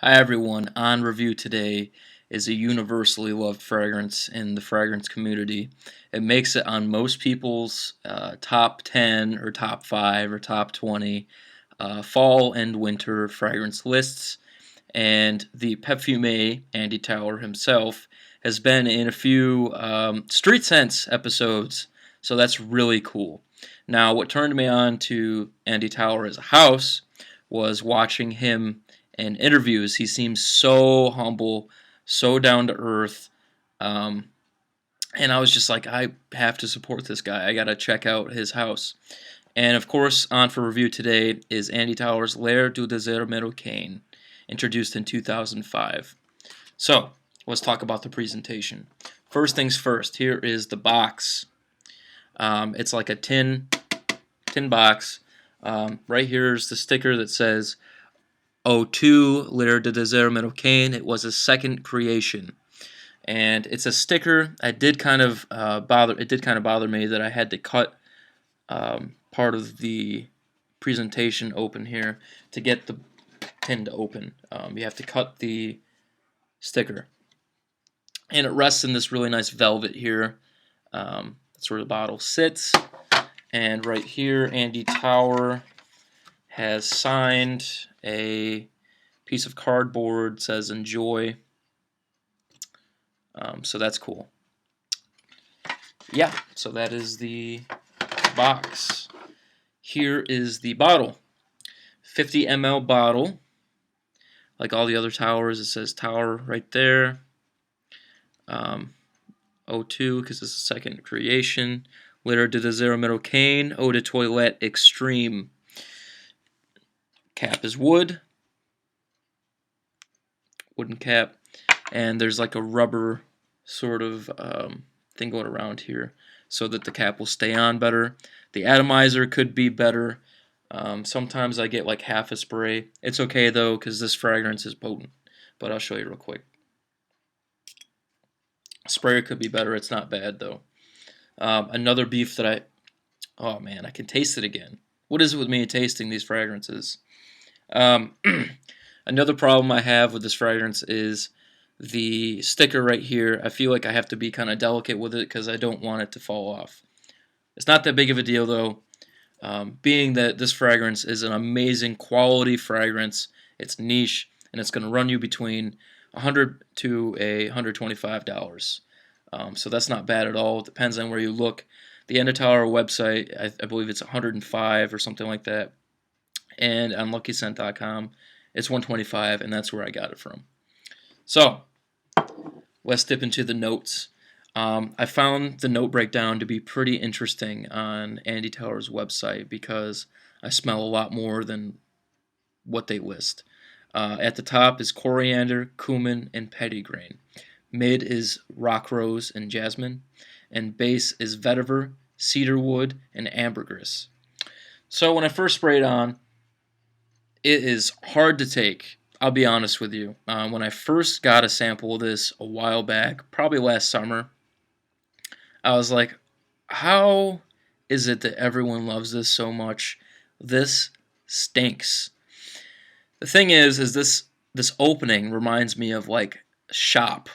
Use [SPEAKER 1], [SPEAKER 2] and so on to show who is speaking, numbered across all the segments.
[SPEAKER 1] Hi everyone, on review today is a universally loved fragrance in the fragrance community. It makes it on most people's top 10 or top 5 or top 20 fall and winter fragrance lists, and the perfume Andy Towler himself has been in a few Street Sense episodes, so that's really cool. Now, what turned me on to Andy Towler as a house was watching him in interviews. He seems so humble, so down to earth, um, and I was just like, I have to support this guy. I gotta check out his house. And of course, on for review today is Andy Towler's L'air du désert Marocain, introduced in 2005. So, let's talk about the presentation. First things first, here is the box. It's like a tin box. Right here is the sticker that says O2 L'air du désert Marocain. It was a second creation. And it's a sticker. It did kind of bother me that I had to cut part of the presentation open here to get the tin to open. You have to cut the sticker, and it rests in this really nice velvet here. That's where the bottle sits, and right here Andy Towler has signed a piece of cardboard, says enjoy. So that's cool. Yeah, so that is the box. Here is the bottle. 50 ml bottle. Like all the other towers, it says tower right there. O2 because it's a second creation. L'air du désert Marocain, Eau de Toilette Extreme. Cap is wood. Wooden cap. And there's like a rubber sort of thing going around here so that the cap will stay on better. The atomizer could be better. Sometimes I get like half a spray. It's okay though because this fragrance is potent. But I'll show you real quick. Sprayer could be better. It's not bad though. Another beef that oh man, I can taste it again. What is it with me tasting these fragrances? Another problem I have with this fragrance is the sticker right here. I feel like I have to be kind of delicate with it because I don't want it to fall off. It's not that big of a deal though, being that this fragrance is an amazing quality fragrance. It's niche, and it's going to run you between $100 to $125. So that's not bad at all. It depends on where you look. The Andy Towler website, I believe it's 105 or something like that. And on LuckyScent.com, it's 125, and that's where I got it from. So, let's dip into the notes. I found the note breakdown to be pretty interesting on Andy Towler's website because I smell a lot more than what they list. At the top is coriander, cumin, and petitgrain. Mid is rock rose and jasmine, and base is vetiver, cedarwood, and ambergris. So when I first sprayed on, it is hard to take. I'll be honest with you. When I first got a sample of this a while back, probably last summer, I was like, how is it that everyone loves this so much? This stinks. The thing is this opening reminds me of like shop.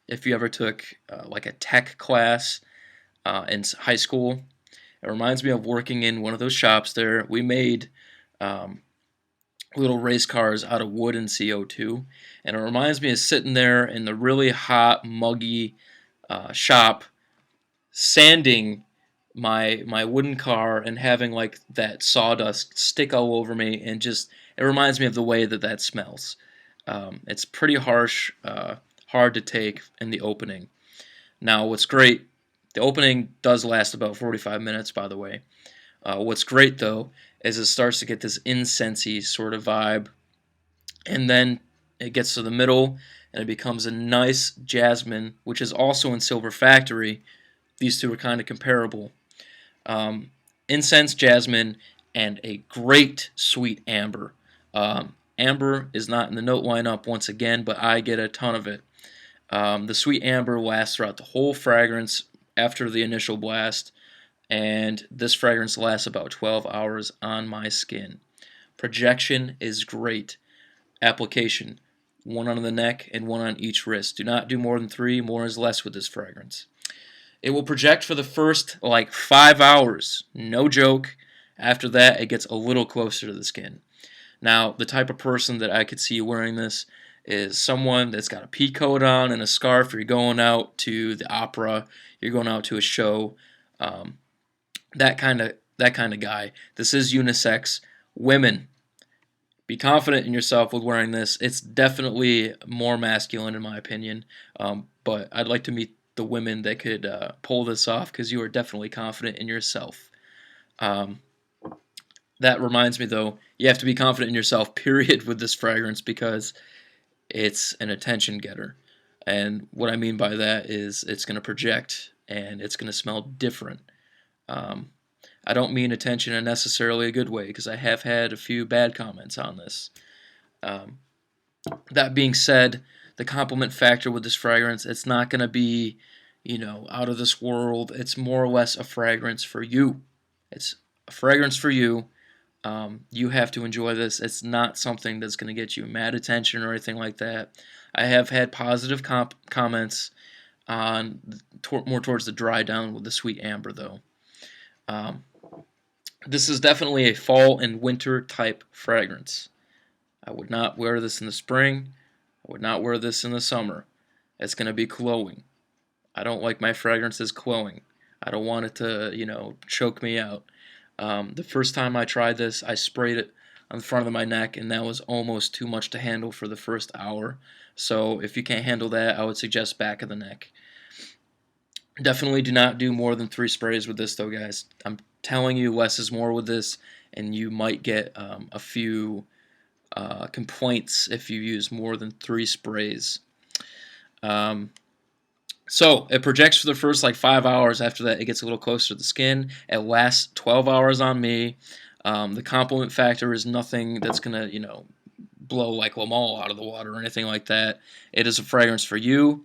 [SPEAKER 1] If you ever took like a tech class in high school, it reminds me of working in one of those shops there. We made little race cars out of wood and CO2, and it reminds me of sitting there in the really hot, muggy shop, sanding my wooden car and having like that sawdust stick all over me, and just it reminds me of the way that smells. It's pretty harsh, hard to take in the opening. Now, what's great, the opening does last about 45 minutes, by the way. What's great, though, is it starts to get this incensey sort of vibe, and then it gets to the middle, and it becomes a nice jasmine, which is also in Silver Factory. These two are kind of comparable. Incense, jasmine, and a great sweet amber. Amber is not in the note lineup once again, but I get a ton of it. The sweet amber lasts throughout the whole fragrance after the initial blast, and this fragrance lasts about 12 hours on my skin. Projection is great. application. One on the neck and one on each wrist. Do not do more than 3. More is less with this fragrance. It will project for the first like 5 hours. No joke. After that, it gets a little closer to the skin. Now, the type of person that I could see wearing this is someone that's got a pea coat on and a scarf. You're going out to the opera. You're going out to a show. Um, that kind of guy. This is unisex. Women, be confident in yourself with wearing this. It's definitely more masculine in my opinion, but I'd like to meet the women that could pull this off because you are definitely confident in yourself. Um, that reminds me though, you have to be confident in yourself, period, with this fragrance because it's an attention getter. And what I mean by that is it's going to project and it's going to smell different. Um, I don't mean attention in necessarily a good way because I have had a few bad comments on this. Um, that being said, the compliment factor with this fragrance, it's not going to be, out of this world. It's more or less a fragrance for you. It's a fragrance for you. You have to enjoy this. It's not something that's going to get you mad attention or anything like that. I have had positive comments on more towards the dry down with the sweet amber, though. Um, this is definitely a fall and winter type fragrance. I would not wear this in the spring. I would not wear this in the summer. It's going to be cloying. I don't like my fragrances cloying. I don't want it to, choke me out. The first time I tried this, I sprayed it on the front of my neck, and that was almost too much to handle for the first hour. So if you can't handle that, I would suggest back of the neck. Definitely do not do more than 3 sprays with this, though, guys. I'm telling you, less is more with this, and you might get a few complaints if you use more than 3 sprays. So it projects for the first like 5 hours. After that, it gets a little closer to the skin. It lasts 12 hours on me. The compliment factor is nothing that's gonna blow like Lamal out of the water or anything like that. It is a fragrance for you,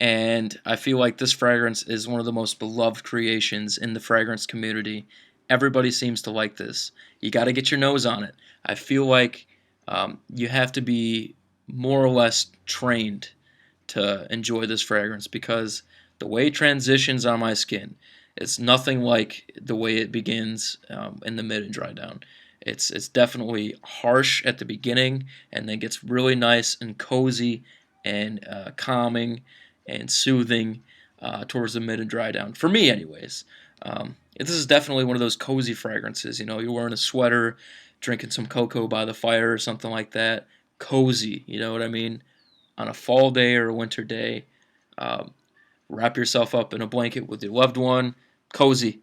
[SPEAKER 1] and I feel like this fragrance is one of the most beloved creations in the fragrance community. Everybody seems to like this. You got to get your nose on it. I feel like you have to be more or less trained to enjoy this fragrance because the way it transitions on my skin, it's nothing like the way it begins in the mid and dry down. It's definitely harsh at the beginning and then gets really nice and cozy and calming and soothing towards the mid and dry down. For me, anyways. This is definitely one of those cozy fragrances. You're wearing a sweater, drinking some cocoa by the fire or something like that. Cozy, you know what I mean? On a fall day or a winter day, wrap yourself up in a blanket with your loved one. Cozy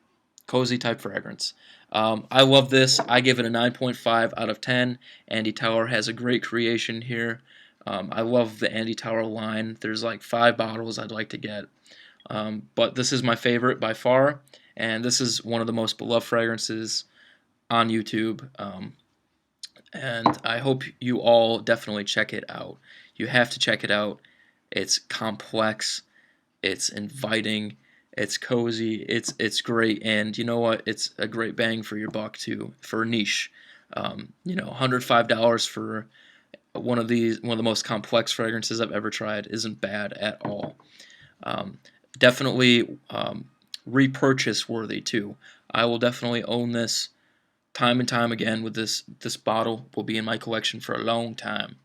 [SPEAKER 1] type fragrance. I love this. I give it a 9.5 out of 10. Andy Tauer has a great creation here. I love the Andy Tauer line. There's like 5 bottles I'd like to get. But this is my favorite by far, and this is one of the most beloved fragrances on YouTube. And I hope you all definitely check it out. You have to check it out. It's complex, it's inviting, it's cozy, it's great, and you know what? It's a great bang for your buck too, for a niche. $105 for one of the most complex fragrances I've ever tried isn't bad at all. Definitely repurchase worthy too. I will definitely own this time and time again. With this bottle will be in my collection for a long time.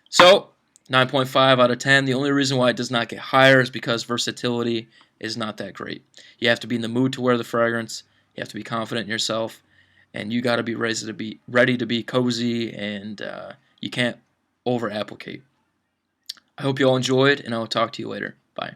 [SPEAKER 1] So 9.5 out of 10. The only reason why it does not get higher is because versatility is not that great. You have to be in the mood to wear the fragrance. You have to be confident in yourself, and you got to be ready to be cozy, and you can't over applicate. I hope you all enjoyed, and I will talk to you later. Bye.